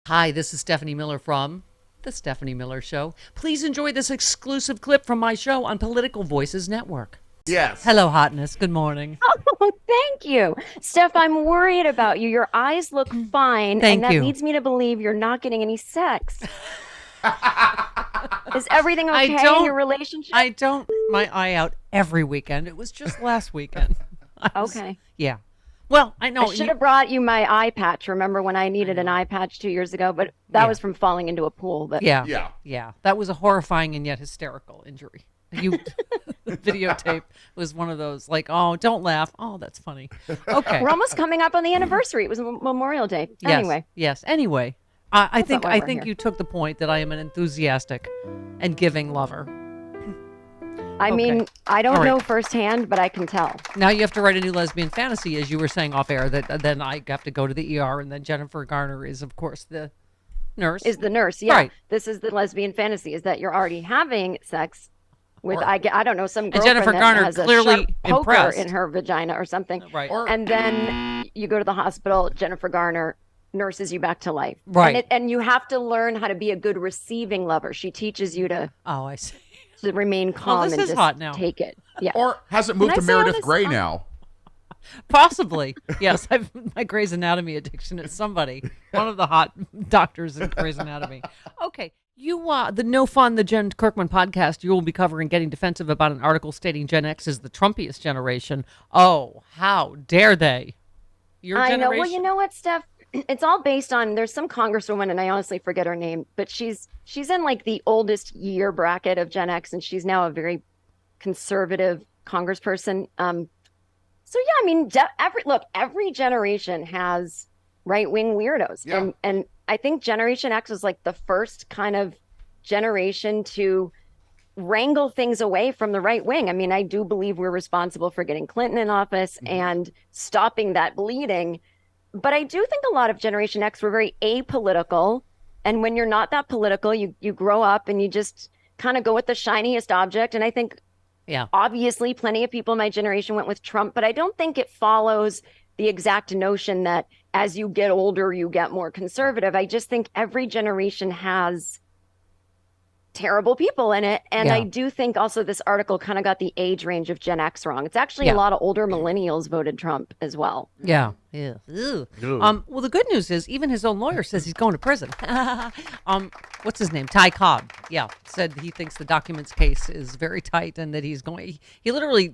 Hi, this is Stephanie Miller from The Stephanie Miller Show. Please enjoy this exclusive clip from my show on Political Voices Network. Yes. Hello, hotness. Good morning. Oh, thank you. Steph, I'm worried about you. Your eyes look fine, Thank and that you. leads me to believe you're not getting any sex. Is everything okay in your relationship? I don't my eye out every weekend. It was just last weekend. Okay. Yeah. Well, I know. I should have brought you my eye patch. Remember when I needed an eye patch 2 years ago? But that was from falling into a pool. But Yeah. That was a horrifying and yet hysterical injury. You videotape was one of those like, oh, don't laugh. Oh, that's funny. Okay. We're almost coming up on the anniversary. It was Memorial Day. Yes, Anyway. Yes. Anyway, I think why we're here. you took the point that I am an enthusiastic and giving lover. I mean, I don't All right. know firsthand, but I can tell. Now you have to write a new lesbian fantasy, as you were saying off air. That then I have to go to the ER, and then Jennifer Garner is, of course, the nurse. Is the nurse. Yeah. Right. This is the lesbian fantasy, is that you're already having sex with, I don't know, some And girlfriend Jennifer that Garner has a clearly sharp poker impressed. in her vagina or something. Right. And then you go to the hospital, Jennifer Garner nurses you back to life. Right. And you have to learn how to be a good receiving lover. She teaches you to Oh, I see. remain calm this and is just hot now. take it. Yeah. Or has it moved Can to I say on Meredith this- Grey now? Possibly. Yes, my Grey's Anatomy addiction is somebody. One of the hot doctors in Grey's Anatomy. Okay. You, the No Fun, the Jen Kirkman podcast, you will be covering getting defensive about an article stating Gen X is the Trumpiest generation. Oh, how dare they? Your I generation? know. Well, you know what, Steph? It's all based on, there's some congresswoman, and I honestly forget her name, but she's in like the oldest year bracket of Gen X, and she's now a very conservative congressperson. So yeah, I mean, every generation has right-wing weirdos. Yeah. And I think Generation X was like the first kind of generation to wrangle things away from the right wing. I mean, I do believe we're responsible for getting Clinton in office and stopping that bleeding. But I do think a lot of Generation X were very apolitical. And when you're not that political, you grow up and you just kind of go with the shiniest object. And I think obviously plenty of people in my generation went with Trump, but I don't think it follows the exact notion that as you get older, you get more conservative. I just think every generation has terrible people in it. And I do think also this article kind of got the age range of Gen X wrong. It's actually a lot of older millennials voted Trump as well. Yeah. Yeah. Ew. Well, the good news is even his own lawyer says he's going to prison. What's his name? Ty Cobb. Yeah. Said he thinks the documents case is very tight and that he's going, he literally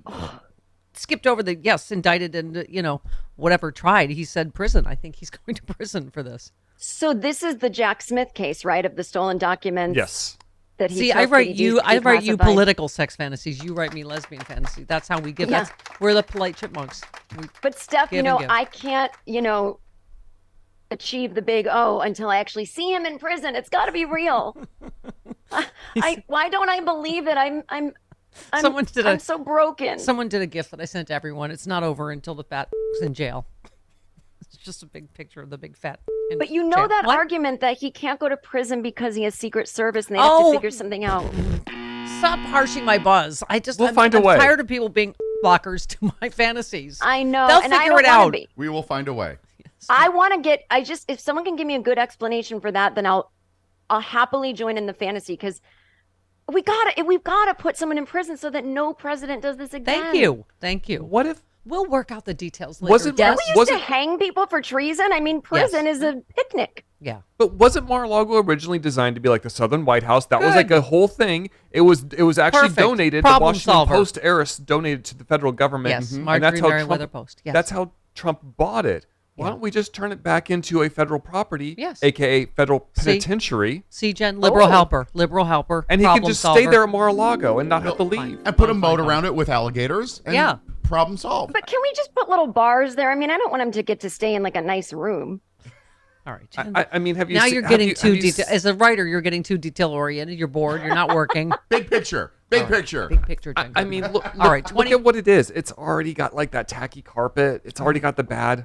skipped over the, indicted and, whatever tried. He said prison. I think he's going to prison for this. So this is the Jack Smith case, right? Of the stolen documents. Yes. That he See, took I that write he I write you declassified. political sex fantasies. You write me lesbian fantasy. That's how we give. Yeah. We're the polite chipmunks. But Steph, give and give. I can't, achieve the big O until I actually see him in prison. It's got to be real. Why don't I believe it? I'm so broken. Someone did a gift that I sent to everyone. It's not over until the fat is in jail. It's just a big picture of the big fat. But you know jail. that What? argument that he can't go to prison because he has Secret Service and they have to figure something out. Stop harshing my buzz. We'll find a way. I'm tired of people being blockers to my fantasies. I know. They'll and I figure don't it wanna out. Be. We will find a way. I want to get, if someone can give me a good explanation for that, then I'll happily join in the fantasy because we've got to put someone in prison so that no president does this again. Thank you. What if We'll work out the details later. Wasn't Didn't we used Was to it- hang people for treason? I mean, prison is a picnic. Yeah. But wasn't Mar-a-Lago originally designed to be like the Southern White House? That was like a whole thing. It was actually Perfect. donated. Problem the Washington solver. Post heiress donated to the federal government. Yes. And Marjorie that's how Merriweather Trump, Post. Yes. That's how Trump bought it. Why don't we just turn it back into a federal property? Yes. AKA federal penitentiary. See, Jen, liberal helper, And he can problem just solver. stay there at Mar-a-Lago and not have to leave. And put a moat around it with alligators. And problem solved. But can we just put little bars there? I mean, I don't want him to get to stay in like a nice room. All right. Jen. I mean, have you Now se- you're have getting you- too have you detail. As a writer, you're getting too detail oriented. You're bored. You're not working. Big picture. Big picture. Big picture. Jen. I mean, look, All right, look at what it is. It's already got like that tacky carpet. It's already got the bad